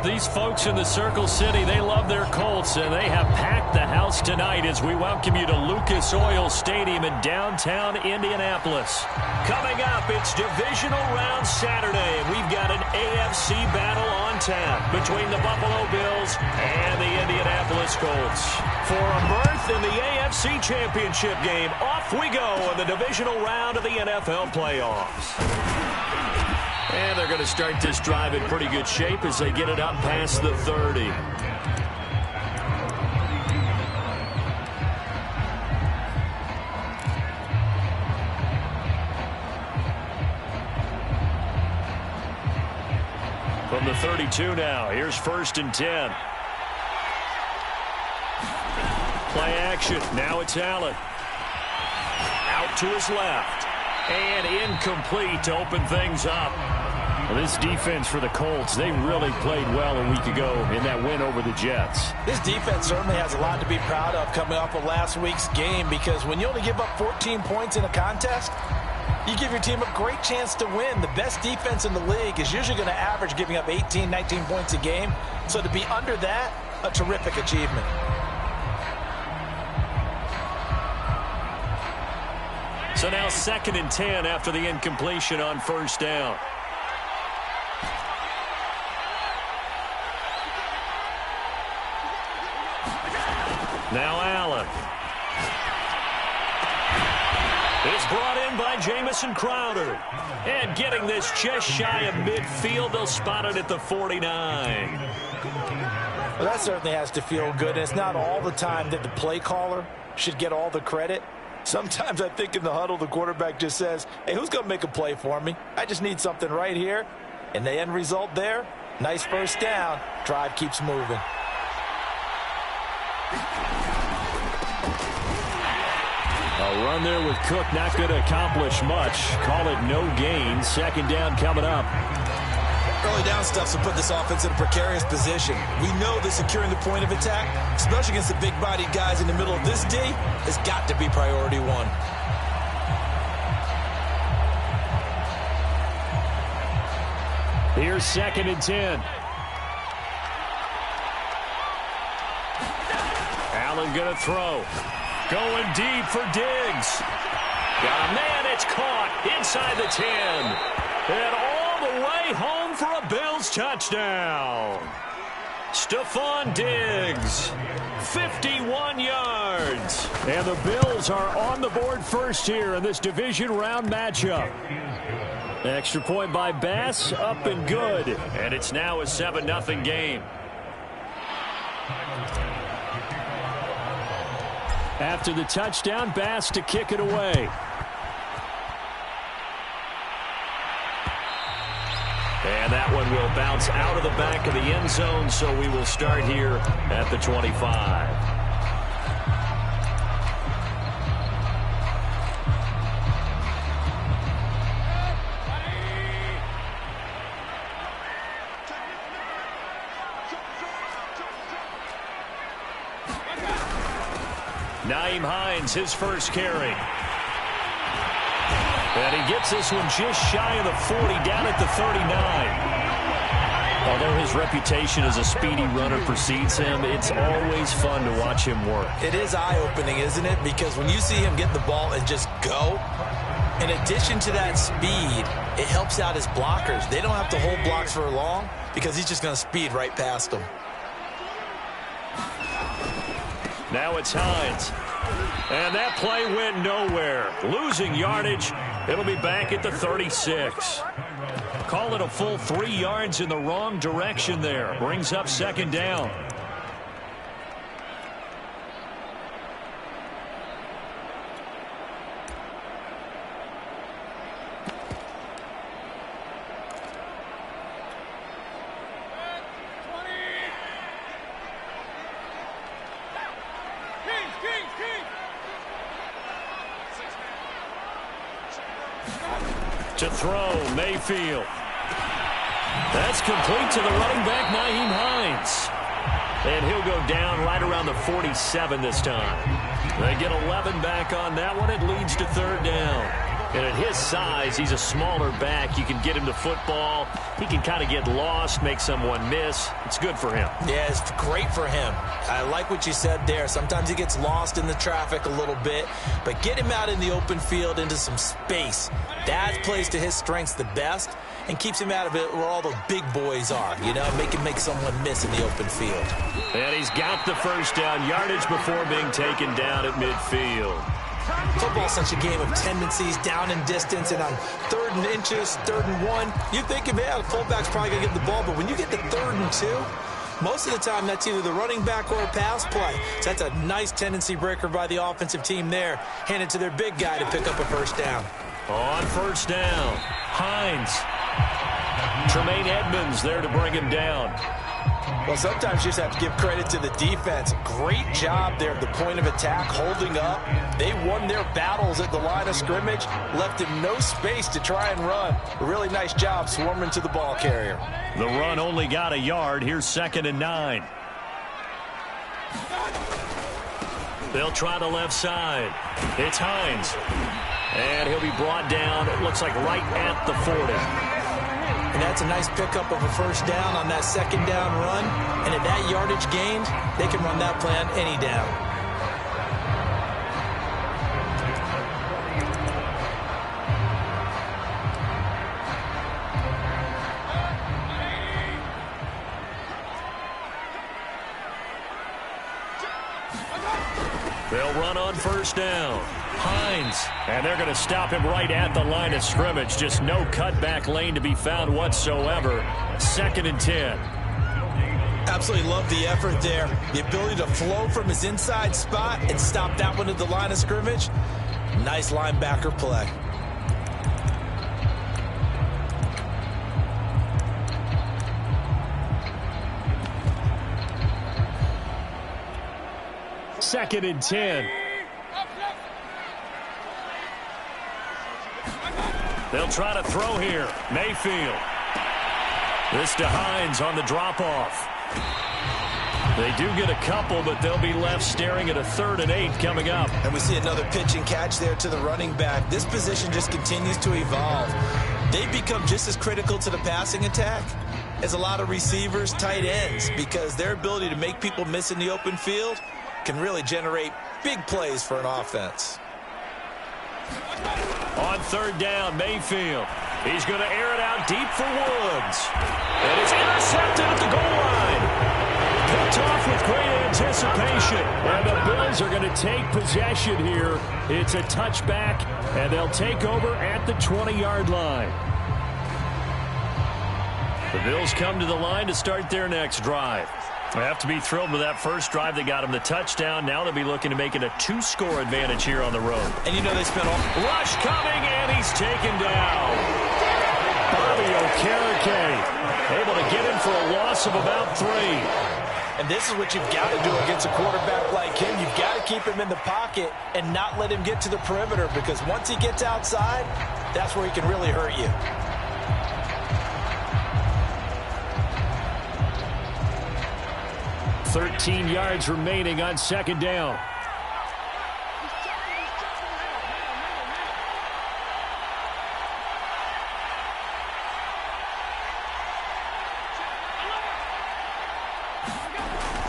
These folks in the Circle City, they love their Colts, and they have packed the house tonight as we welcome you to Lucas Oil Stadium in downtown Indianapolis. Coming up, it's Divisional Round Saturday, and we've got an AFC battle on tap between the Buffalo Bills and the Indianapolis Colts. For a berth in the AFC Championship game, off we go in the Divisional Round of the NFL playoffs. And they're going to start this drive in pretty good shape as they get it up past the 30. From the 32 now, here's 1st and 10. Play action. Now it's Allen. Out to his left. And incomplete to open things up. Well, this defense for the Colts, they really played well a week ago in that win over the Jets. This defense certainly has a lot to be proud of coming off of last week's game, because when you only give up 14 points in a contest, you give your team a great chance to win. The best defense in the league is usually going to average giving up 18, 19 points a game. So to be under that, a terrific achievement. So now 2nd and 10 after the incompletion on 1st down. Now Allen. It's brought in by Jamison Crowder. And getting this just shy of midfield, they'll spot it at the 49. Well, that certainly has to feel good. And it's not all the time that the play caller should get all the credit. Sometimes I think in the huddle, the quarterback just says, hey, who's going to make a play for me? I just need something right here. And the end result there, nice 1st down. Drive keeps moving. A run there with Cook, not going to accomplish much. Call it no gain. 2nd down coming up. Early down stuff to put this offense in a precarious position. We know that securing the point of attack, especially against the big-bodied guys in the middle of this D, has got to be priority one. Here's 2nd and 10. Allen going to throw. Going deep for Diggs. Got a man, it's caught inside the 10. And all the way home for a Bills touchdown. Stephon Diggs, 51 yards. And the Bills are on the board first here in this division round matchup. Extra point by Bass, up and good. And it's now a 7-0 game. After the touchdown, Bass to kick it away. And that one will bounce out of the back of the end zone, so we will start here at the 25. Nyheim Hines, his first carry. And he gets this one just shy of the 40, down at the 39. Although his reputation as a speedy runner precedes him, it's always fun to watch him work. It is eye-opening, isn't it? Because when you see him get the ball and just go, in addition to that speed, it helps out his blockers. They don't have to hold blocks for long because he's just going to speed right past them. Now it's Hines. And that play went nowhere. Losing yardage. It'll be back at the 36. Call it a full 3 yards in the wrong direction there. Brings up 2nd down. To throw, Mayfield. That's complete to the running back, Nyheim Hines. And he'll go down right around the 47 this time. They get 11 back on that one. It leads to 3rd down. And at his size, he's a smaller back. You can get him to football. He can kind of get lost, make someone miss. It's good for him. Yeah, it's great for him. I like what you said there. Sometimes he gets lost in the traffic a little bit, but get him out in the open field into some space. That plays to his strengths the best and keeps him out of it where all the big boys are, you know, make someone miss in the open field. And he's got the first down, yardage before being taken down at midfield. Football's such a game of tendencies, down in distance, and on 3rd and inches, 3rd and 1, you think, man, the fullback's probably going to get the ball, but when you get to 3rd and 2, most of the time that's either the running back or a pass play. So that's a nice tendency breaker by the offensive team there, handed to their big guy to pick up a first down. On first down, Hines. Tremaine Edmonds there to bring him down. Well, sometimes you just have to give credit to the defense. Great job there at the point of attack, holding up. They won their battles at the line of scrimmage, left him no space to try and run. A really nice job swarming to the ball carrier. The run only got a yard. Here's 2nd and 9. They'll try the left side. It's Hines. And he'll be brought down, it looks like right at the 40. And that's a nice pickup of a first down on that 2nd down run. And at that yardage gained, they can run that play on any down. They'll run on first down. Hines, and they're going to stop him right at the line of scrimmage. Just no cutback lane to be found whatsoever. 2nd and 10. Absolutely love the effort there. The ability to flow from his inside spot and stop that one at the line of scrimmage. Nice linebacker play. Second and 10. They'll try to throw here. Mayfield. This to Hines on the drop-off. They do get a couple, but they'll be left staring at a 3rd and 8 coming up. And we see another pitch and catch there to the running back. This position just continues to evolve. They've become just as critical to the passing attack as a lot of receivers, tight ends, because their ability to make people miss in the open field can really generate big plays for an offense. On 3rd down, Mayfield. He's going to air it out deep for Woods. And it's intercepted at the goal line. Picked off with great anticipation. And the Bills are going to take possession here. It's a touchback, and they'll take over at the 20-yard line. The Bills come to the line to start their next drive. They have to be thrilled with that first drive. They got him the touchdown. Now they'll be looking to make it a 2-score advantage here on the road. And you know they spent all... Rush coming, and he's taken down. Bobby Okereke able to get him for a loss of about 3. And this is what you've got to do against a quarterback like him. You've got to keep him in the pocket and not let him get to the perimeter, because once he gets outside, that's where he can really hurt you. 13 yards remaining on 2nd down.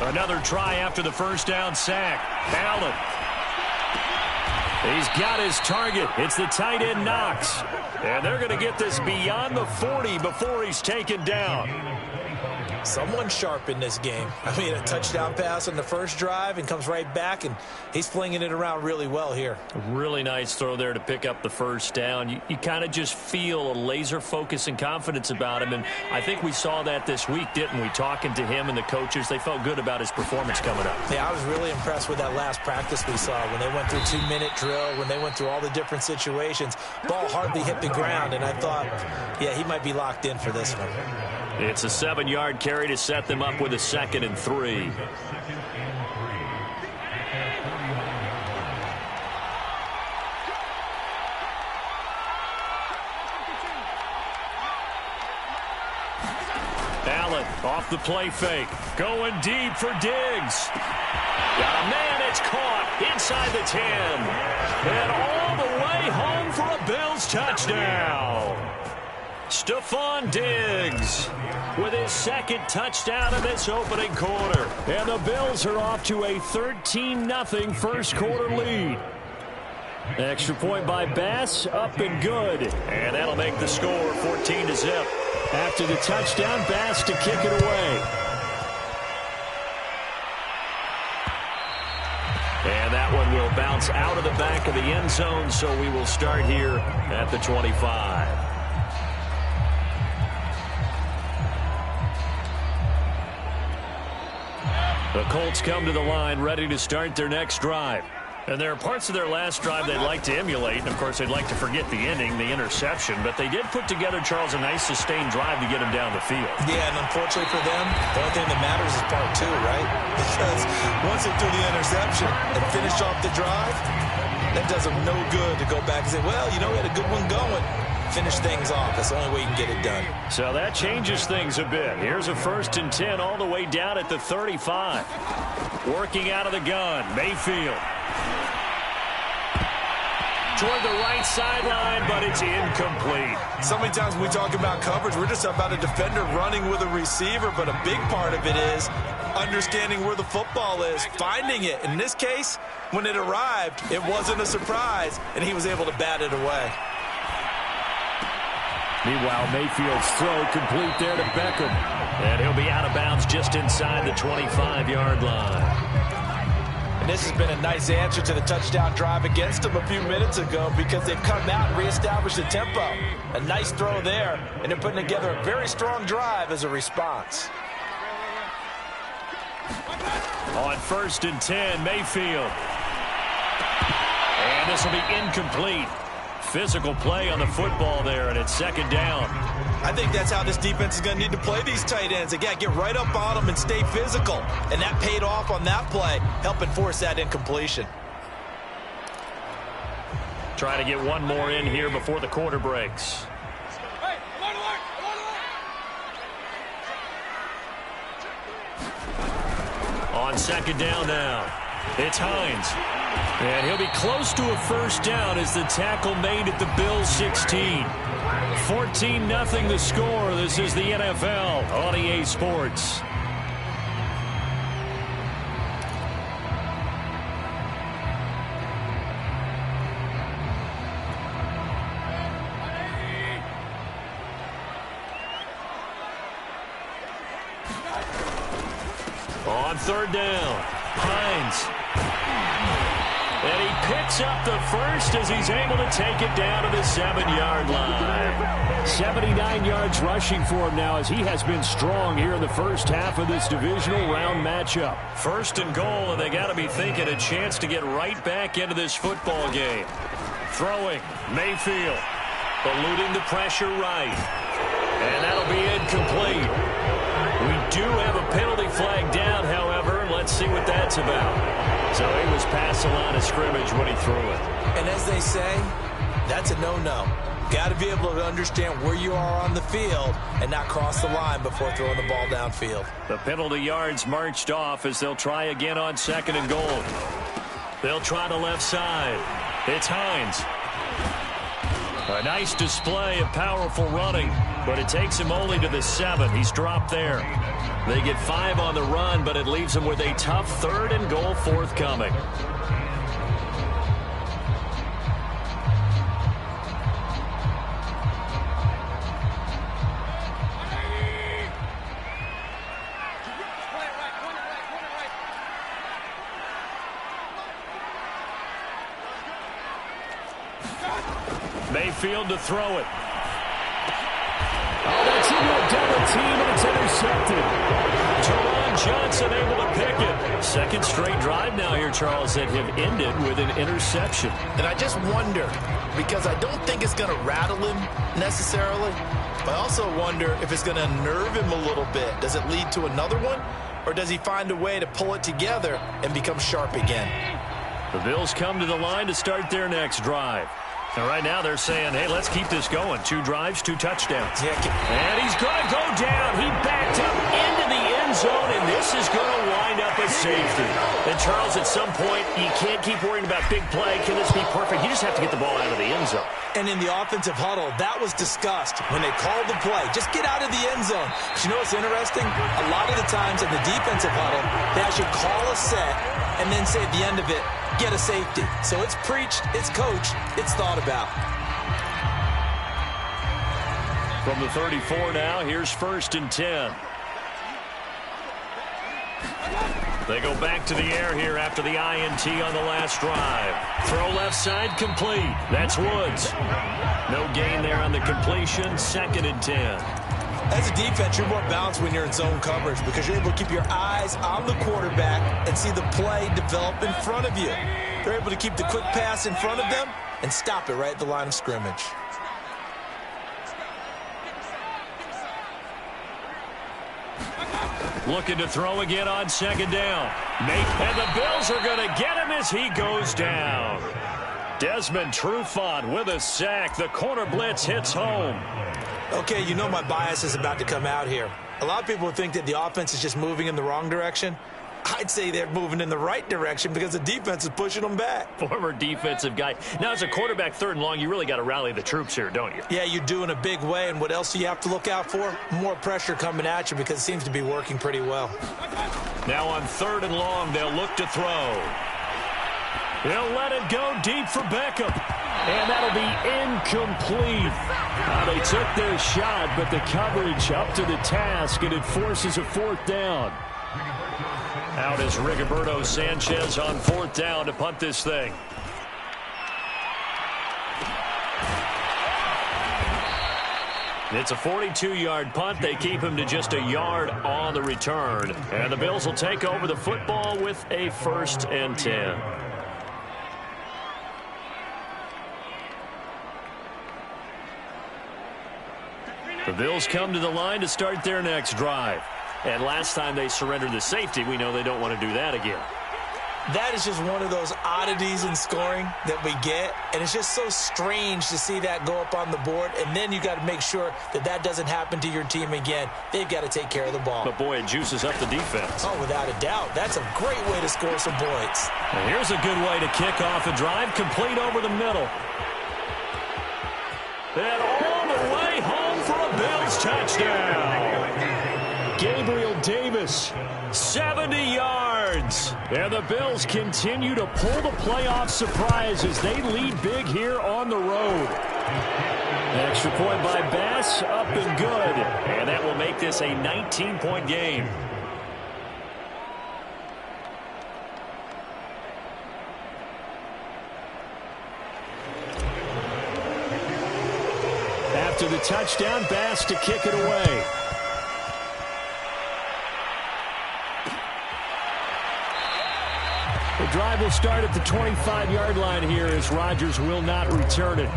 Another try after the first down sack. Allen. He's got his target. It's the tight end Knox. And they're going to get this beyond the 40 before he's taken down. Someone sharp in this game. I mean, a touchdown pass on the first drive and comes right back, and he's flinging it around really well here. Really nice throw there to pick up the first down. You kind of just feel a laser focus and confidence about him, and I think we saw that this week, didn't we? Talking to him and the coaches, they felt good about his performance coming up. Yeah, I was really impressed with that last practice we saw when they went through 2-minute drill, when they went through all the different situations. Ball hardly hit the ground, and I thought, yeah, he might be locked in for this one. It's a 7-yard carry to set them up with a 2nd and 3. Allen off the play fake. Going deep for Diggs. Got a man, it's caught inside the 10. And all the way home for a Bills touchdown. Stephon Diggs with his second touchdown in this opening quarter. And the Bills are off to a 13-0 first quarter lead. Extra point by Bass, up and good. And that'll make the score 14-0. After the touchdown, Bass to kick it away. And that one will bounce out of the back of the end zone, so we will start here at the 25. The Colts come to the line ready to start their next drive. And there are parts of their last drive they'd like to emulate. And, of course, they'd like to forget the ending, the interception. But they did put together, Charles, a nice sustained drive to get them down the field. Yeah, and unfortunately for them, the only thing that matters is part two, right? Because once they threw the interception and finished off the drive, that does them no good to go back and say, well, you know, we had a good one going. Finish things off. That's the only way you can get it done. So that changes things a bit. Here's a 1st and 10 all the way down at the 35. Working out of the gun, Mayfield. Toward the right sideline, but it's incomplete. So many times when we talk about coverage, we're just about a defender running with a receiver, but a big part of it is understanding where the football is, finding it. In this case, when it arrived, it wasn't a surprise, and he was able to bat it away. Meanwhile, Mayfield's throw complete there to Beckham. And he'll be out of bounds just inside the 25-yard line. And this has been a nice answer to the touchdown drive against them a few minutes ago because they've come out and reestablished the tempo. A nice throw there, and they're putting together a very strong drive as a response. On 1st and 10, Mayfield. And this will be incomplete. Physical play on the football there, and it's 2nd down. I think that's how this defense is going to need to play these tight ends. Again, get right up on them and stay physical. And that paid off on that play, helping force that incompletion. Try to get one more in here before the quarter breaks. On 2nd down now, it's Hines. And he'll be close to a 1st down as the tackle made at the Bills 16. 14-0 the score. This is the NFL on EA Sports. On 3rd down, Hines. And he picks up the first as he's able to take it down to the 7-yard line. 79 yards rushing for him now as he has been strong here in the first half of this divisional round matchup. 1st and goal, and they got to be thinking a chance to get right back into this football game. Throwing, Mayfield, eluding the pressure right. And that'll be incomplete. We do have a penalty flag down, however. Let's see what that's about. So he was past the line of scrimmage when he threw it. And as they say, that's a no-no. Got to be able to understand where you are on the field and not cross the line before throwing the ball downfield. The penalty yards marched off as they'll try again on 2nd and goal. They'll try the left side. It's Hines. A nice display of powerful running, but it takes him only to the 7. He's dropped there. They get 5 on the run, but it leaves them with a tough 3rd and goal forthcoming. Mayfield to throw it. Oh, that's into a double team, and it's intercepted. Teron Johnson able to pick it. 2nd straight drive now here, Charles, that have ended with an interception. And I just wonder, because I don't think it's going to rattle him necessarily, but I also wonder if it's going to unnerve him a little bit. Does it lead to another one, or does he find a way to pull it together and become sharp again? The Bills come to the line to start their next drive. And right now they're saying, hey, let's keep this going. 2 drives, 2 touchdowns. Yeah. And he's going to go down. He backed up into the end zone, and this is going to wind up a safety. And, Charles, at some point, you can't keep worrying about big play. Can this be perfect? You just have to get the ball out of the end zone. And in the offensive huddle, that was discussed when they called the play. Just get out of the end zone. But you know what's interesting? A lot of the times in the defensive huddle, they actually call a set and then say at the end of it, get a safety. So it's preached, it's coached, it's thought about. From the 34 now, here's 1st and 10. They go back to the air here after the INT on the last drive. Throw left side complete. That's Woods. No gain there on the completion. 2nd and 10. As a defense, you're more balanced when you're in zone coverage because you're able to keep your eyes on the quarterback and see the play develop in front of you. They're able to keep the quick pass in front of them and stop it right at the line of scrimmage. Looking to throw again on 2nd down. And the Bills are going to get him as he goes down. Desmond Trufant with a sack. The corner blitz hits home. Okay, you know my bias is about to come out here. A lot of people think that the offense is just moving in the wrong direction. I'd say they're moving in the right direction because the defense is pushing them back. Former defensive guy. Now, as a quarterback 3rd and long, you really got to rally the troops here, don't you? Yeah, you do in a big way. And what else do you have to look out for? More pressure coming at you because it seems to be working pretty well. Now on 3rd and long, they'll look to throw. He'll let it go deep for Beckham. And that'll be incomplete. They took their shot, but the coverage up to the task, and it forces a 4th down. Out is Rigoberto Sanchez on 4th down to punt this thing. It's a 42-yard punt. They keep him to just a yard on the return. And the Bills will take over the football with a 1st and 10. The Bills come to the line to start their next drive. And last time they surrendered the safety, we know they don't want to do that again. That is just one of those oddities in scoring that we get. And it's just so strange to see that go up on the board. And then you got to make sure that that doesn't happen to your team again. They've got to take care of the ball. But, boy, it juices up the defense. Oh, without a doubt. That's a great way to score some points. And here's a good way to kick off a drive, complete over the middle. And all the way home for a Bills touchdown. Gabriel Davis, 70 yards. And the Bills continue to pull the playoff surprise as they lead big here on the road. Extra point by Bass, up and good. And that will make this a 19-point game. After the touchdown, Bass to kick it away. The drive will start at the 25-yard line here as Rodgers will not return it.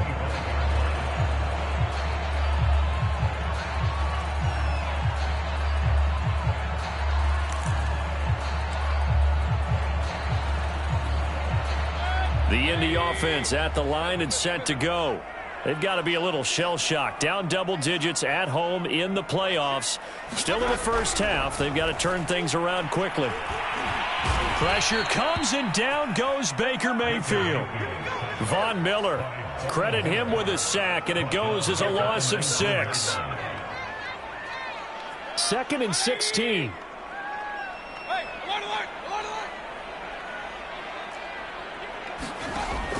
The Indy offense at the line and set to go. They've got to be a little shell-shocked. Down double digits at home in the playoffs. Still in the first half. They've got to turn things around quickly. Pressure comes, and down goes Baker Mayfield. Von Miller, credit him with a sack, and it goes as a loss of 6. 2nd and 16.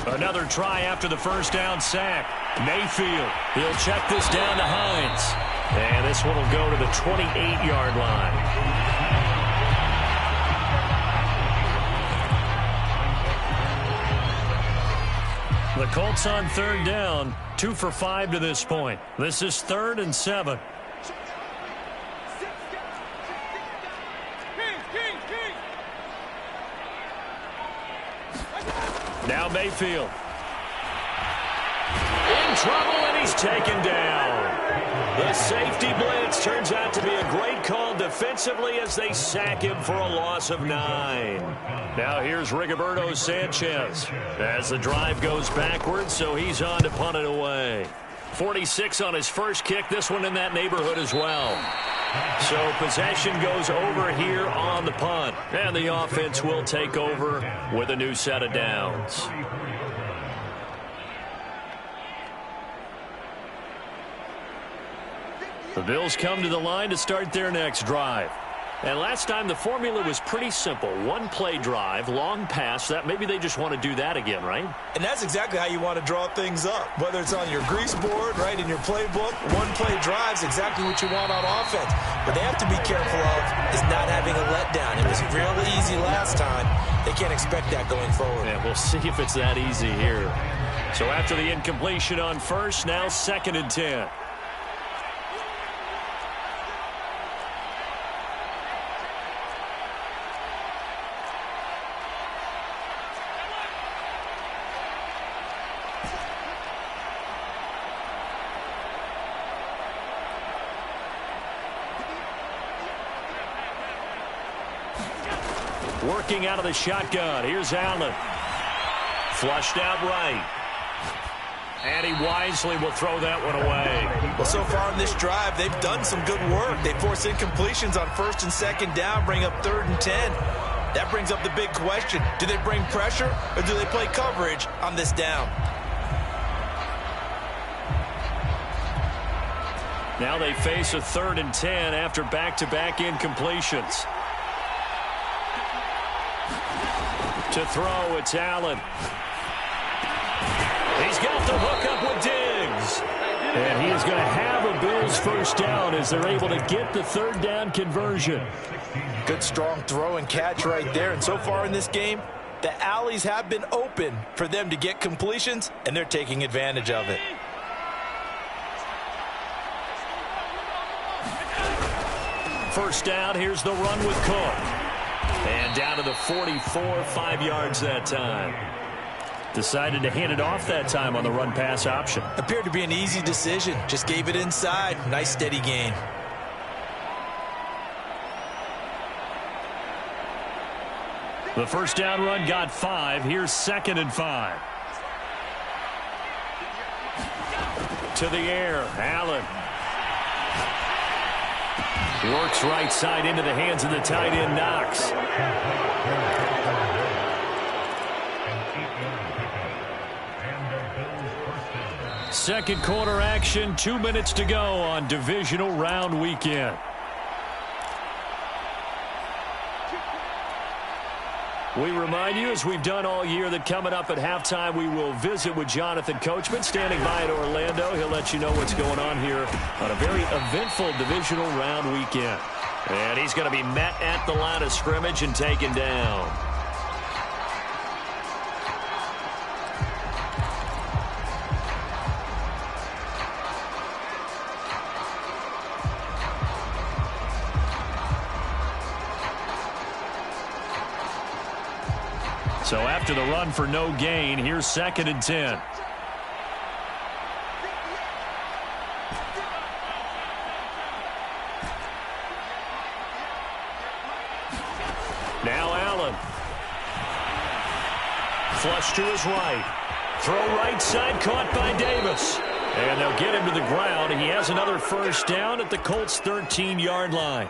Another try after the first down sack. Mayfield, he'll check this down to Hines. And this one will go to the 28-yard line. The Colts on 3rd down, 2 for 5 to this point. This is 3rd and 7. Now Mayfield. In trouble, and he's taken down. The safety blitz turns out to be a great call defensively as they sack him for a loss of 9. Now here's Rigoberto Sanchez as the drive goes backwards, so he's on to punt it away. 46 on his first kick, this one in that neighborhood as well. So possession goes over here on the punt. And the offense will take over with a new set of downs. The Bills come to the line to start their next drive. And last time the formula was pretty simple. One play drive, long pass. That maybe they just want to do that again, right? And that's exactly how you want to draw things up. Whether it's on your grease board, right, in your playbook, one play drive is exactly what you want on offense. What they have to be careful of is not having a letdown. It was real easy last time. They can't expect that going forward. Yeah, we'll see if it's that easy here. So after the incompletion on first, now 2nd and 10. Working out of the shotgun. Here's Allen. Flushed out right. And he wisely will throw that one away. Well, so far in this drive, they've done some good work. They force incompletions on 1st and 2nd down, bring up 3rd and 10. That brings up the big question. Do they bring pressure or do they play coverage on this down? Now they face a 3rd and 10 after back-to-back incompletions. To throw, it's Allen. He's got the hook up with Diggs. And he is going to have a Bills first down as they're able to get the 3rd down conversion. Good strong throw and catch right there. And so far in this game, the alleys have been open for them to get completions, and they're taking advantage of it. First down, here's the run with Cook. And down to the 44, 5 yards that time. Decided to hand it off that time on the run-pass option. Appeared to be an easy decision. Just gave it inside. Nice steady gain. The first down run got 5. Here's 2nd and 5. To the air, Allen. Works right side into the hands of the tight end, Knox. Second quarter action, 2 minutes to go on divisional round weekend. We remind you, as we've done all year, that coming up at halftime, we will visit with Jonathan Coachman, standing by in Orlando. He'll let you know what's going on here on a very eventful divisional round weekend. And he's going to be met at the line of scrimmage and taken down. So after the run for no gain, here's 2nd and 10. Now Allen. Flush to his right. Throw right side, caught by Davis. And they'll get him to the ground. He has another first down at the Colts' 13-yard line.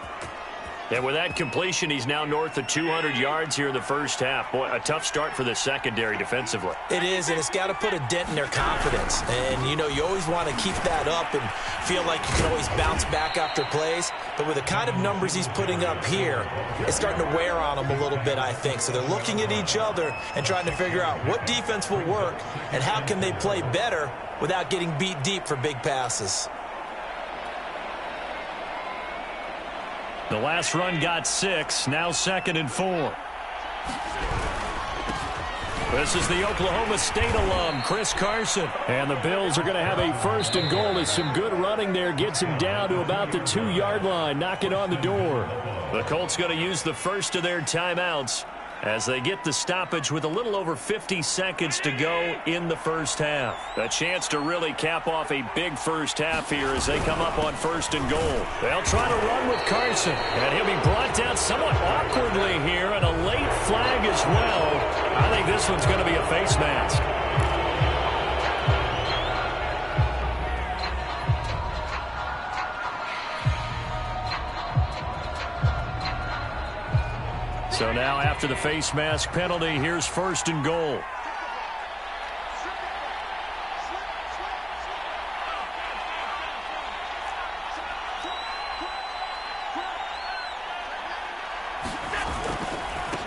And with that completion, he's now north of 200 yards here in the first half. Boy, a tough start for the secondary defensively. It is, and it's got to put a dent in their confidence. And, you know, you always want to keep that up and feel like you can always bounce back after plays. But with the kind of numbers he's putting up here, it's starting to wear on them a little bit, I think. So they're looking at each other and trying to figure out what defense will work and how can they play better without getting beat deep for big passes. The last run got 6, now 2nd and 4. This is the Oklahoma State alum, Chris Carson. And the Bills are going to have a 1st and goal as some good running there gets him down to about the 2-yard line, knocking on the door. The Colts going to use the first of their timeouts as they get the stoppage with a little over 50 seconds to go in the first half. A chance to really cap off a big first half here as they come up on 1st and goal. They'll try to run with Carson, and he'll be brought down somewhat awkwardly here, and a late flag as well. I think this one's going to be a face mask. So now after the face mask penalty, here's 1st and goal.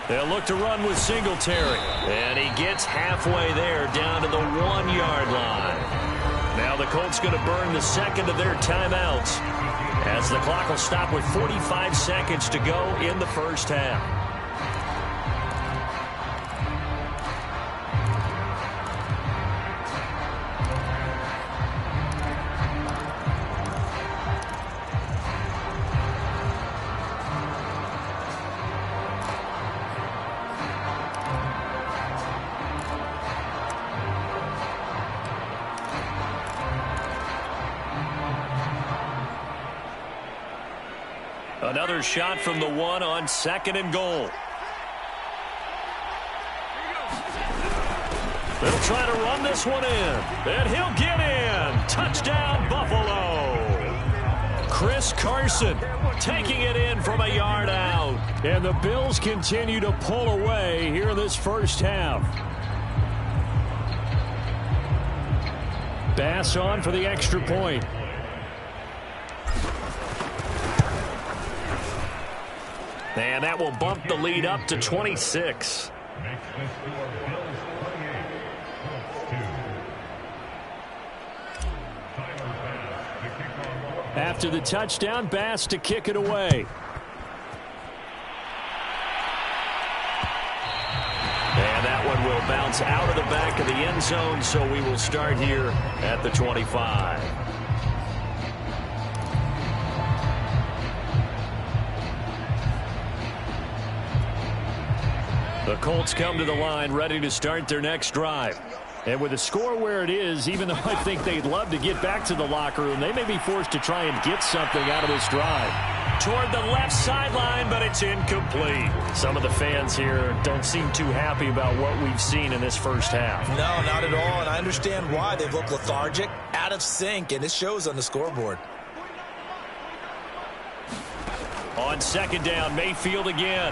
They'll look to run with Singletary. And he gets halfway there down to the 1-yard line. Now the Colts going to burn the second of their timeouts as the clock will stop with 45 seconds to go in the first half. Another shot from the 1 on 2nd and goal. They'll try to run this one in. And he'll get in. Touchdown, Buffalo. Chris Carson taking it in from a yard out. And the Bills continue to pull away here in this first half. Bass on for the extra point. And that will bump the lead up to 26. After the touchdown, Bass to kick it away. And that one will bounce out of the back of the end zone, so we will start here at the 25. The Colts come to the line ready to start their next drive. And with the score where it is, even though I think they'd love to get back to the locker room, they may be forced to try and get something out of this drive. Toward the left sideline, but it's incomplete. Some of the fans here don't seem too happy about what we've seen in this first half. No, not at all, and I understand why. They've looked lethargic, out of sync, and it shows on the scoreboard. On 2nd down, Mayfield again.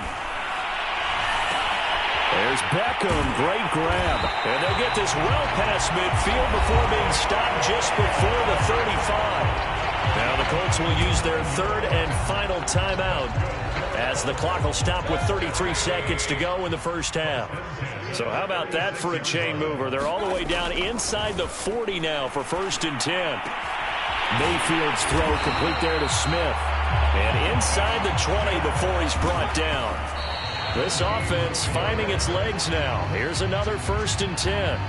There's Beckham, great grab. And they'll get this well past midfield before being stopped just before the 35. Now the Colts will use their 3rd and final timeout as the clock will stop with 33 seconds to go in the first half. So how about that for a chain mover? They're all the way down inside the 40 now for 1st and 10. Mayfield's throw complete there to Smith. And inside the 20 before he's brought down. This offense finding its legs now. Here's another 1st and 10.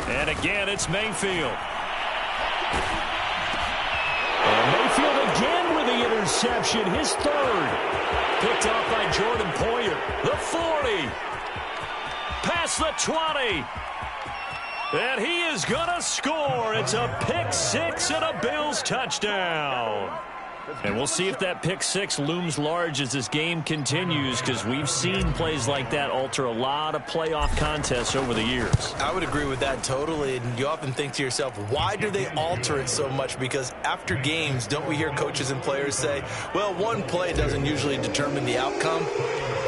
And again, it's Mayfield. And Mayfield again with the interception, his 3rd. Picked off by Jordan Poyer. The 40. Past the 20. And he is going to score. It's a pick 6 and a Bills touchdown. And we'll see if that pick 6 looms large as this game continues, because we've seen plays like that alter a lot of playoff contests over the years. I would agree with that totally. And you often think to yourself, why do they alter it so much? Because after games, don't we hear coaches and players say, well, one play doesn't usually determine the outcome?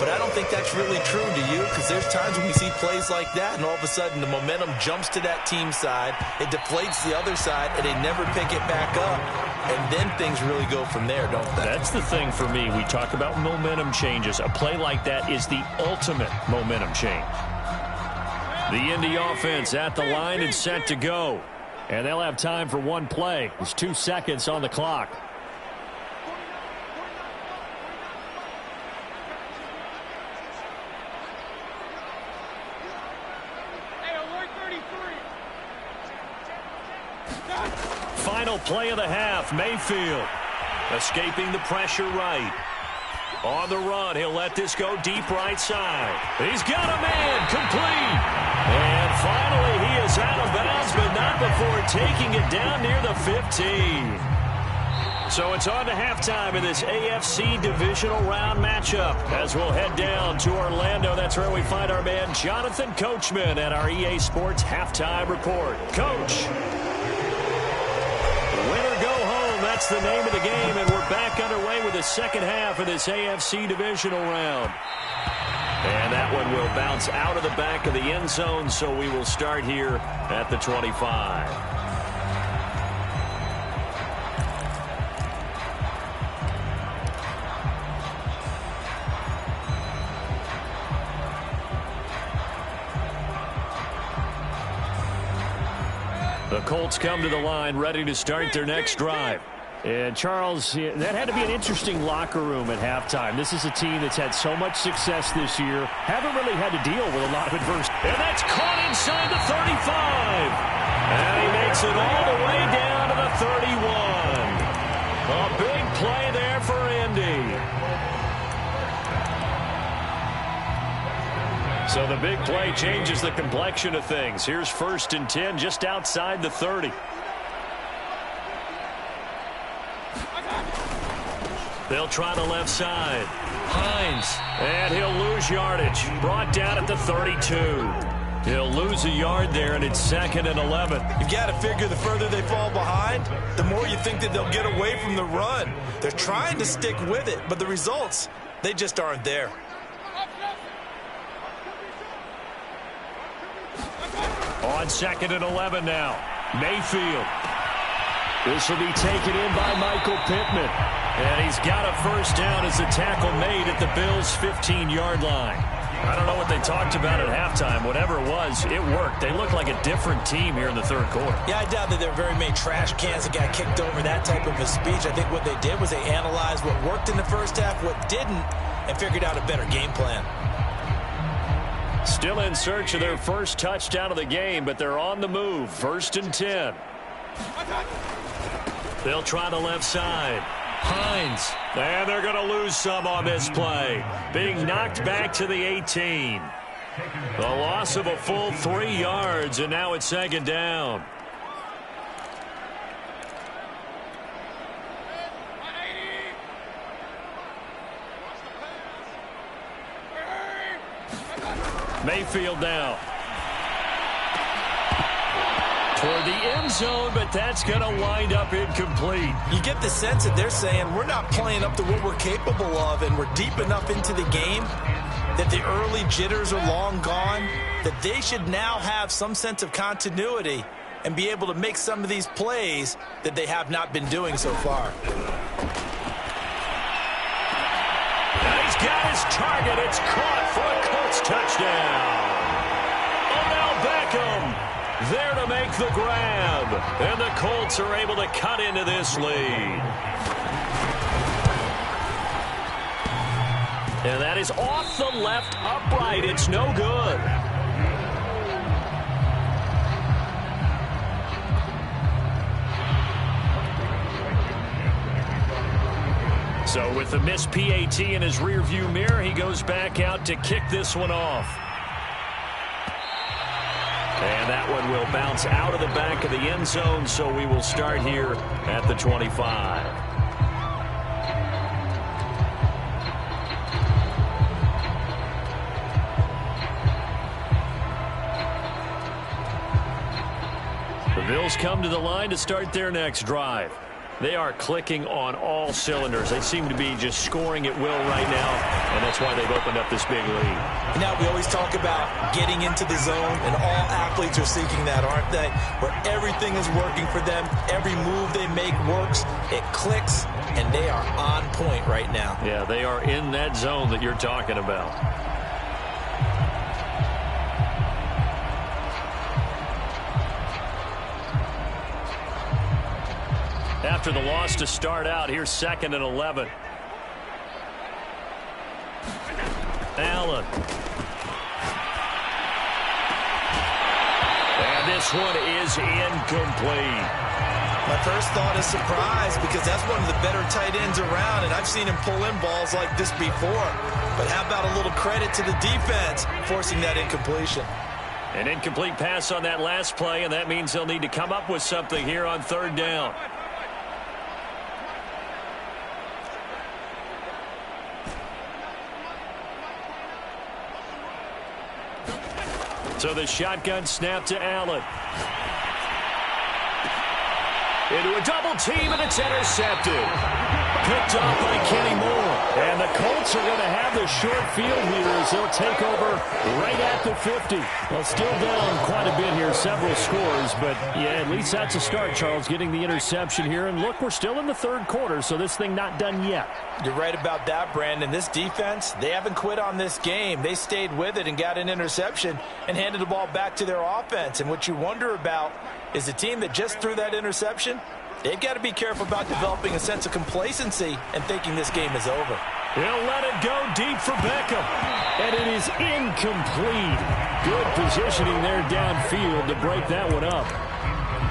But I don't think that's really true, do you? Because there's times when we see plays like that, and all of a sudden the momentum jumps to that team side, it deflates the other side, and they never pick it back up. And then things really go from there, don't they? That's the thing for me. We talk about momentum changes. A play like that is the ultimate momentum change. The Indy offense at the line and set to go. And they'll have time for one play. There's 2 seconds on the clock. Final play of the half, Mayfield escaping the pressure right. On the run, he'll let this go deep right side. He's got a man, complete. And finally, he is out of bounds, but not before taking it down near the 15. So it's on to halftime in this AFC divisional round matchup as we'll head down to Orlando. That's where we find our man Jonathan Coachman at our EA Sports halftime report. Coach. Win or go home, that's the name of the game, and we're back underway with the second half of this AFC divisional round. And that one will bounce out of the back of the end zone, so we will start here at the 25. The Colts come to the line ready to start their next drive. And, Charles, that had to be an interesting locker room at halftime. This is a team that's had so much success this year, haven't really had to deal with a lot of adversity. And that's caught inside the 35. And he makes it all the way down to the 31. A big play there for Indy. So the big play changes the complexion of things. Here's 1st and 10 just outside the 30. They'll try the left side. Hines. And he'll lose yardage. Brought down at the 32. He'll lose a yard there, and it's 2nd and 11. You've got to figure the further they fall behind, the more you think that they'll get away from the run. They're trying to stick with it, but the results, they just aren't there. On 2nd and 11 now. Mayfield. This will be taken in by Michael Pittman. And he's got a first down as the tackle made at the Bills' 15-yard line. I don't know what they talked about at halftime. Whatever it was, it worked. They look like a different team here in the third quarter. Yeah, I doubt that there were very many trash cans that got kicked over, that type of a speech. I think what they did was they analyzed what worked in the first half, what didn't, and figured out a better game plan. Still in search of their first touchdown of the game, but they're on the move. 1st and 10. They'll try the left side. Hines. And they're going to lose some on this play. Being knocked back to the 18. The loss of a full 3 yards, and now it's 2nd down. Mayfield now. Toward the end zone, but that's going to wind up incomplete. You get the sense that they're saying we're not playing up to what we're capable of, and we're deep enough into the game that the early jitters are long gone, that they should now have some sense of continuity and be able to make some of these plays that they have not been doing so far. And he's got his target. It's caught for a Colts touchdown. Odell Beckham there to make the grab. And the Colts are able to cut into this lead. And that is off the left upright. It's no good. So with the missed PAT in his rearview mirror, he goes back out to kick this one off. And that one will bounce out of the back of the end zone, so we will start here at the 25. The Bills come to the line to start their next drive. They are clicking on all cylinders. They seem to be just scoring at will right now, and that's why they've opened up this big lead. Now, we always talk about getting into the zone, and all athletes are seeking that, aren't they? Where everything is working for them, every move they make works, it clicks, and they are on point right now. Yeah, they are in that zone that you're talking about. After the loss to start out, here's 2nd and 11. Allen. And this one is incomplete. My first thought is surprise because that's one of the better tight ends around, and I've seen him pull in balls like this before. But how about a little credit to the defense forcing that incompletion? An incomplete pass on that last play, and that means they'll need to come up with something here on third down. So the shotgun snap to Allen. Into a double team, and it's intercepted. Picked off by Kenny Moore. And the Colts are going to have the short field here as they'll take over right at the 50. Well, still down quite a bit here, several scores. But, yeah, at least that's a start, Charles, getting the interception here. And, look, we're still in the third quarter, so this thing not done yet. You're right about that, Brandon. This defense, they haven't quit on this game. They stayed with it and got an interception and handed the ball back to their offense. And what you wonder about is the team that just threw that interception, they've got to be careful about developing a sense of complacency and thinking this game is over. He'll let it go deep for Beckham. And it is incomplete. Good positioning there downfield to break that one up.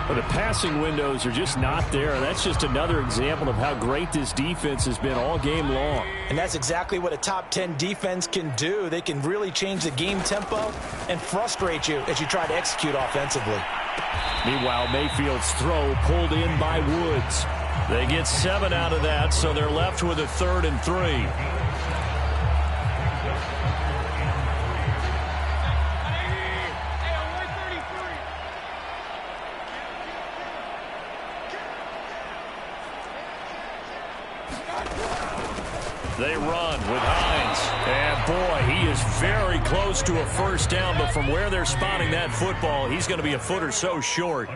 But the passing windows are just not there. That's just another example of how great this defense has been all game long. And that's exactly what a top 10 defense can do. They can really change the game tempo and frustrate you as you try to execute offensively. Meanwhile, Mayfield's throw pulled in by Woods. They get 7 out of that, so they're left with a 3rd and 3. They run with Hines. And, boy, he is very close to a first down, but from where they're spotting that football, he's going to be a foot or so short.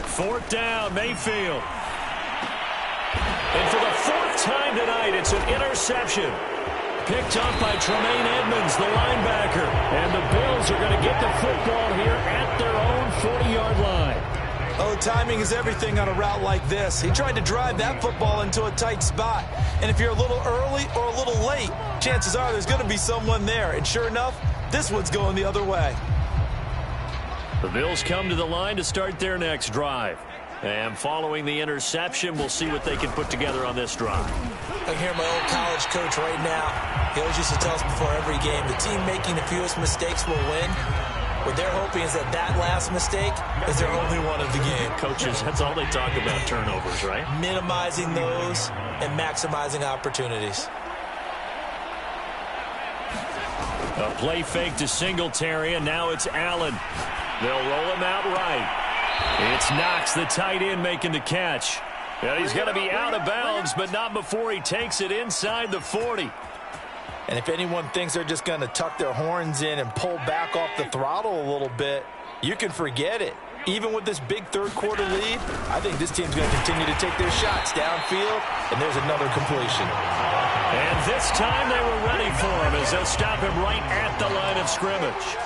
Fourth down, Mayfield. And for the 4th time tonight, it's an interception. Picked up by Tremaine Edmonds, the linebacker. And the Bills are going to get the football here at their own 40-yard line. Oh, timing is everything on a route like this. He tried to drive that football into a tight spot. And if you're a little early or a little late, chances are there's going to be someone there. And sure enough, this one's going the other way. The Bills come to the line to start their next drive. And following the interception, we'll see what they can put together on this drive. I hear my old college coach right now. He always used to tell us before every game, the team making the fewest mistakes will win. What they're hoping is that last mistake is their only one of the game. Coaches, that's all they talk about, turnovers, right? Minimizing those and maximizing opportunities. A play fake to Singletary, and now it's Allen. They'll roll him out right. It's Knox, the tight end, making the catch. And he's going to be out of bounds, but not before he takes it inside the 40. And if anyone thinks they're just going to tuck their horns in and pull back off the throttle a little bit, you can forget it. Even with this big third-quarter lead, I think this team's going to continue to take their shots downfield, and there's another completion. And this time they were ready for him as they'll stop him right at the line of scrimmage.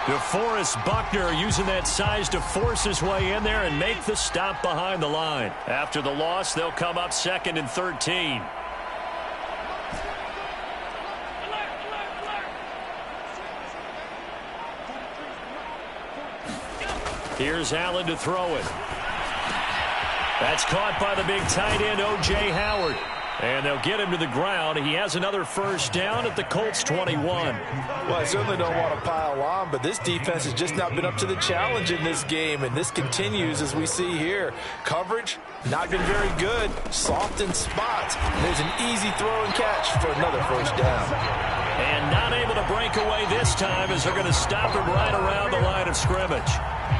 DeForest Buckner using that size to force his way in there and make the stop behind the line. After the loss, they'll come up 2nd and 13. Here's Allen to throw it. That's caught by the big tight end, O.J. Howard. And they'll get him to the ground. He has another first down at the Colts 21. Well, I certainly don't want to pile on, but this defense has just not been up to the challenge in this game, and this continues as we see here. Coverage, not been very good. Soft in spots. There's an easy throw and catch for another first down. And not able to break away this time as they're going to stop him right around the line of scrimmage.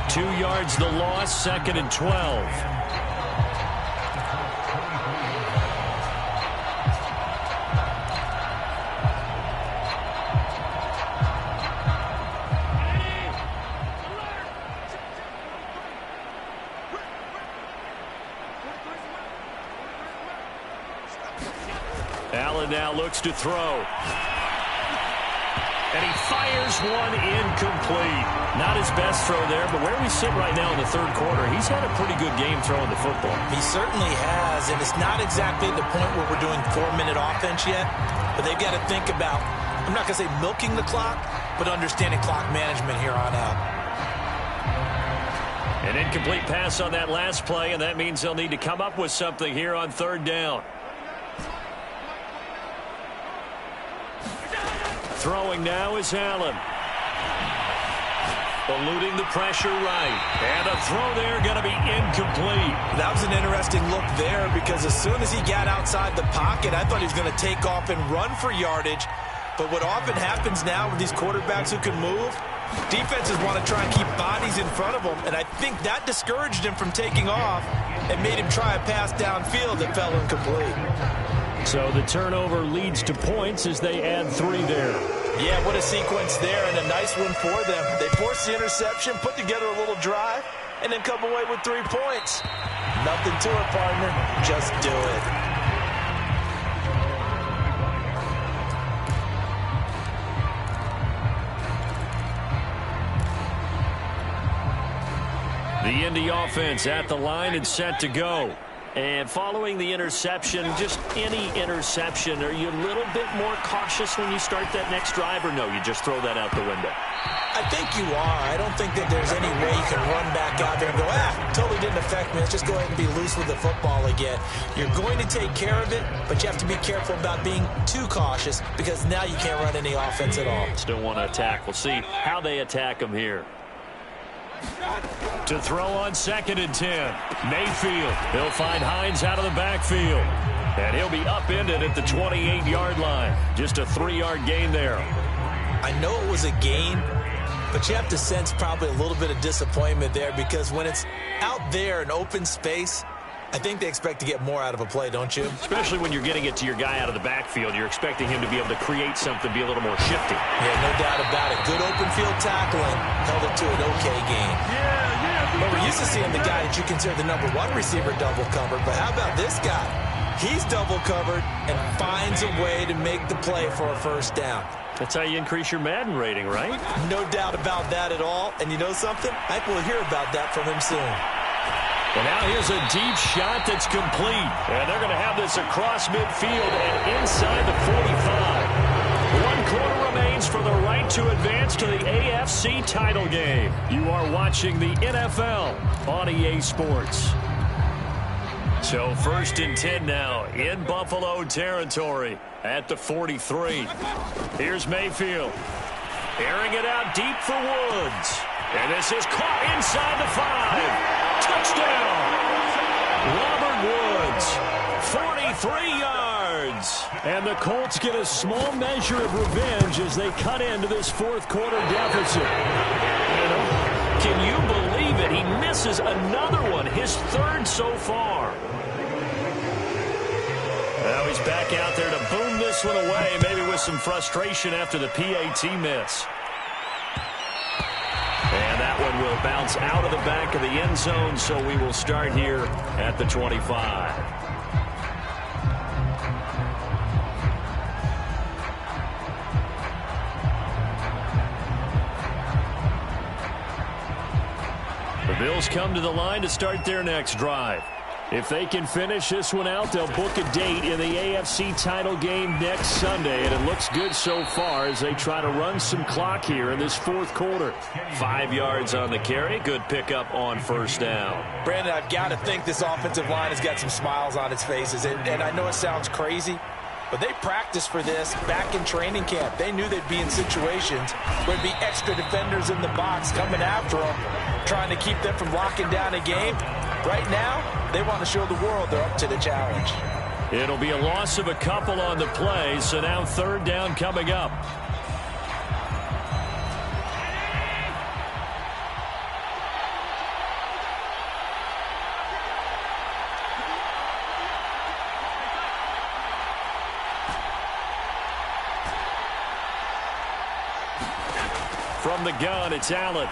2 yards the loss, 2nd and 12. Allen now looks to throw. And he fires Fires one incomplete. Not his best throw there, but where we sit right now in the third quarter, he's had a pretty good game throwing the football. He certainly has, and it's not exactly the point where we're doing 4-minute offense yet, but they've got to think about, I'm not going to say milking the clock, but understanding clock management here on out. An incomplete pass on that last play, and that means they'll need to come up with something here on third down. Throwing now is Allen. Eluding the pressure right. And a throw there going to be incomplete. That was an interesting look there because as soon as he got outside the pocket, I thought he was going to take off and run for yardage. But what often happens now with these quarterbacks who can move, defenses want to try and keep bodies in front of them, and I think that discouraged him from taking off and made him try a pass downfield that fell incomplete. So the turnover leads to points as they add 3 there. Yeah, what a sequence there, and a nice one for them. They forced the interception, put together a little drive, and then come away with 3 points. Nothing to it, partner. Just do it. The Indy offense at the line and set to go. And following the interception, just any interception, are you a little bit more cautious when you start that next drive, or no, you just throw that out the window? I think you are. I don't think that there's any way you can run back out there and go, totally didn't affect me. Let's just go ahead and be loose with the football again. You're going to take care of it, but you have to be careful about being too cautious because now you can't run any offense at all. Still want to attack. We'll see how they attack them here. To throw on 2nd and 10. Mayfield. He'll find Hines out of the backfield. And he'll be upended at the 28-yard line. Just a 3-yard gain there. I know it was a gain, but you have to sense probably a little bit of disappointment there because when it's out there in open space, I think they expect to get more out of a play, don't you? Especially when you're getting it to your guy out of the backfield. You're expecting him to be able to create something, be a little more shifty. Yeah, no doubt about it. Good open field tackling. Held it to an okay game. But we're used to seeing the guy that you consider the #1 receiver double covered. But how about this guy? He's double covered and finds a way to make the play for a first down. That's how you increase your Madden rating, right? No doubt about that at all. And you know something? I think we'll hear about that from him soon. And now here's a deep shot that's complete. And they're going to have this across midfield and inside the 45. 1 quarter remains for the right to advance to the AFC title game. You are watching the NFL on EA Sports. So 1st and 10 now in Buffalo territory at the 43. Here's Mayfield. Airing it out deep for Woods. And this is caught inside the 5. Touchdown! Robert Woods, 43 yards. And the Colts get a small measure of revenge as they cut into this 4th quarter deficit. Can you believe it? He misses another one, his 3rd so far. Now he's back out there to boom this one away, maybe with some frustration after the PAT miss. And that one will bounce out of the back of the end zone, so we will start here at the 25. The Bills come to the line to start their next drive. If they can finish this one out, they'll book a date in the AFC title game next Sunday, and it looks good so far as they try to run some clock here in this 4th quarter. 5 yards on the carry. Good pickup on 1st down. Brandon, I've got to think this offensive line has got some smiles on its faces, and I know it sounds crazy, but they practiced for this back in training camp. They knew they'd be in situations where there'd be extra defenders in the box coming after them, trying to keep them from locking down a game. Right now, they want to show the world they're up to the challenge. It'll be a loss of a couple on the play, so now 3rd down coming up. From the gun, it's Allen.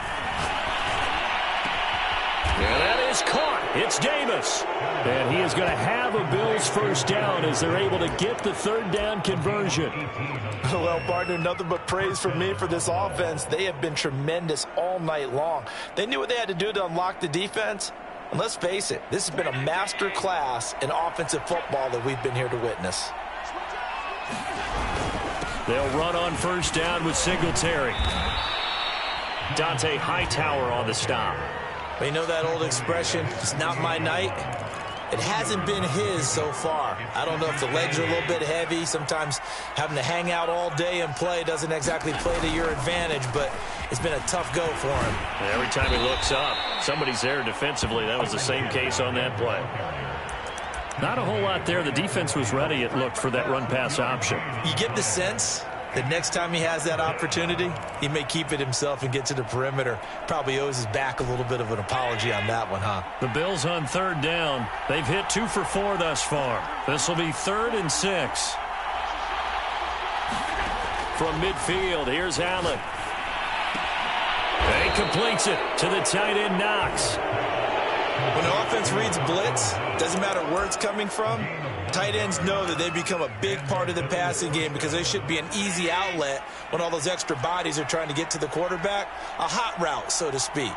And that is caught. It's Davis. And he is going to have a Bills first down as they're able to get the third down conversion. Well, partner, nothing but praise from me for this offense. They have been tremendous all night long. They knew what they had to do to unlock the defense. And let's face it, this has been a master class in offensive football that we've been here to witness. They'll run on first down with Singletary. Dante Hightower on the stop. You know that old expression, it's not my night? It hasn't been his so far. I don't know if the legs are a little bit heavy. Sometimes having to hang out all day and play doesn't exactly play to your advantage, but it's been a tough go for him. Every time he looks up, somebody's there defensively. That was the same case on that play. Not a whole lot there. The defense was ready, it looked, for that run-pass option. You get the sense that next time he has that opportunity, he may keep it himself and get to the perimeter. Probably owes his back a little bit of an apology on that one, huh? The Bills on third down. They've hit 2 for 4 thus far. This will be 3rd and 6. From midfield, here's Allen. He completes it to the tight end, Knox. When the offense reads blitz, doesn't matter where it's coming from, tight ends know that they become a big part of the passing game because they should be an easy outlet when all those extra bodies are trying to get to the quarterback. A hot route, so to speak.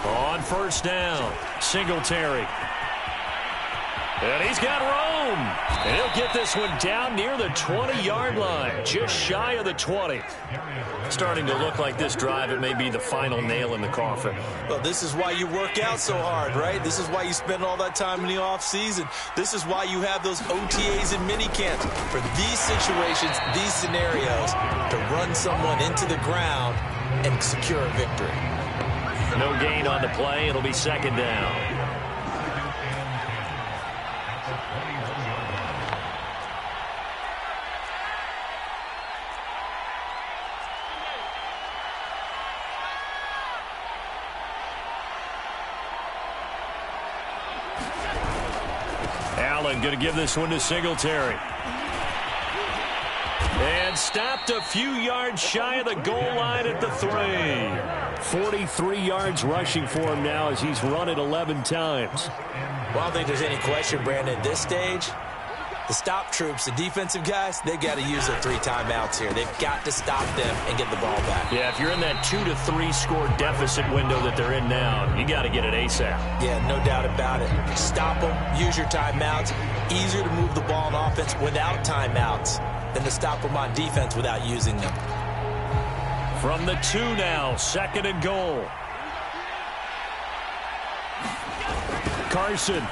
On first down, Singletary. And he's got room. And he'll get this one down near the 20-yard line, just shy of the 20. Starting to look like this drive, it may be the final nail in the coffin. Well, this is why you work out so hard, right? This is why you spend all that time in the offseason. This is why you have those OTAs and mini camps for these situations, these scenarios, to run someone into the ground and secure a victory. No gain on the play. It'll be 2nd down. Allen going to give this one to Singletary. And stopped a few yards shy of the goal line at the 3. 43 yards rushing for him now as he's run it 11 times. Well, I don't think there's any question, Brandon, at this stage, the stop troops, the defensive guys, they've got to use their 3 timeouts here. They've got to stop them and get the ball back. Yeah, if you're in that 2 to 3 score deficit window that they're in now, you got to get it ASAP. Yeah, no doubt about it. Stop them, use your timeouts. Easier to move the ball on offense without timeouts than to stop them on defense without using them. From the 2 now, 2nd and goal. Carson.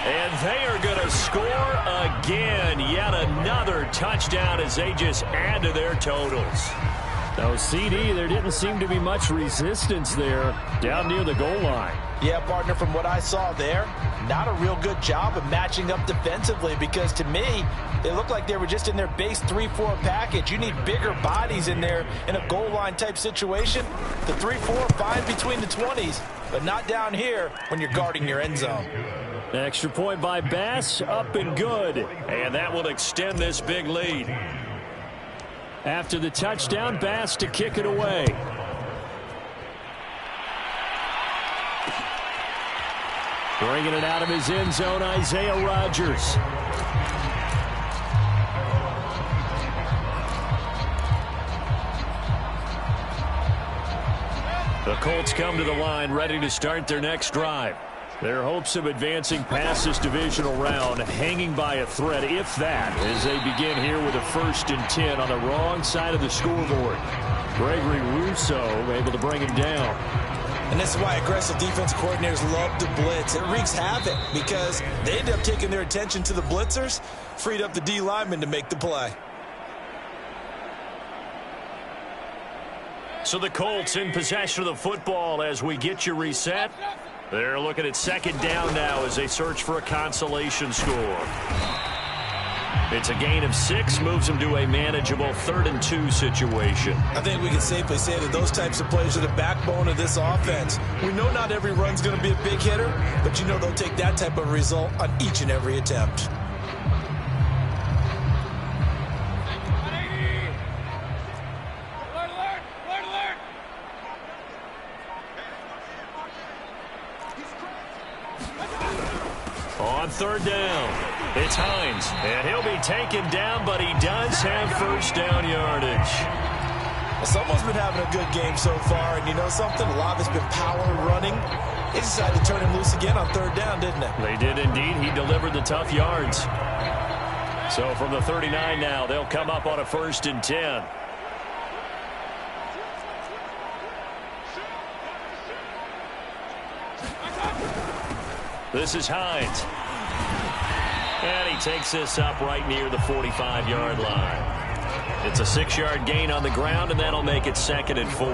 And they are going to score again. Yet another touchdown as they just add to their totals. Now, CD, there didn't seem to be much resistance there down near the goal line. Yeah, partner, from what I saw there, not a real good job of matching up defensively because to me, they looked like they were just in their base 3-4 package. You need bigger bodies in there in a goal line type situation. The 3-4 fine between the 20s, but not down here when you're guarding your end zone. Extra point by Bass, up and good. And that will extend this big lead. After the touchdown, Bass to kick it away. Bringing it out of his end zone, Isaiah Rodgers. The Colts come to the line, ready to start their next drive. Their hopes of advancing past this divisional round hanging by a thread, if that, as they begin here with a 1st and 10 on the wrong side of the scoreboard. Gregory Rousseau able to bring him down. And this is why aggressive defense coordinators love to blitz. It wreaks havoc because they end up taking their attention to the blitzers, freed up the D lineman to make the play. So the Colts in possession of the football as we get you reset. They're looking at 2nd down now as they search for a consolation score. It's a gain of 6, moves them to a manageable 3rd and 2 situation. I think we can safely say that those types of plays are the backbone of this offense. We know not every run's going to be a big hitter, but you know they'll take that type of result on each and every attempt. third down. It's Hines, and he'll be taken down, but he does have first down yardage. Someone's been having a good game so far, and you know something? A lot of it's been power running. They decided to turn him loose again on third down, didn't they? They did indeed. He delivered the tough yards. So from the 39 now, they'll come up on a 1st and 10. This is Hines. And he takes this up right near the 45-yard line. It's a 6-yard gain on the ground, and that'll make it 2nd and 4.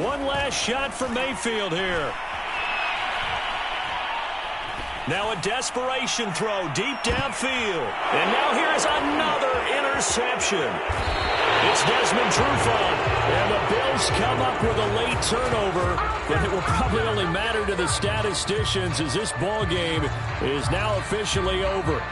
One last shot for Mayfield here. Now a desperation throw deep downfield. And now here is another interception. It's Desmond Trufant. And the Bills come up with a late turnover. But it will probably only matter to the statisticians as this ball game is now officially over.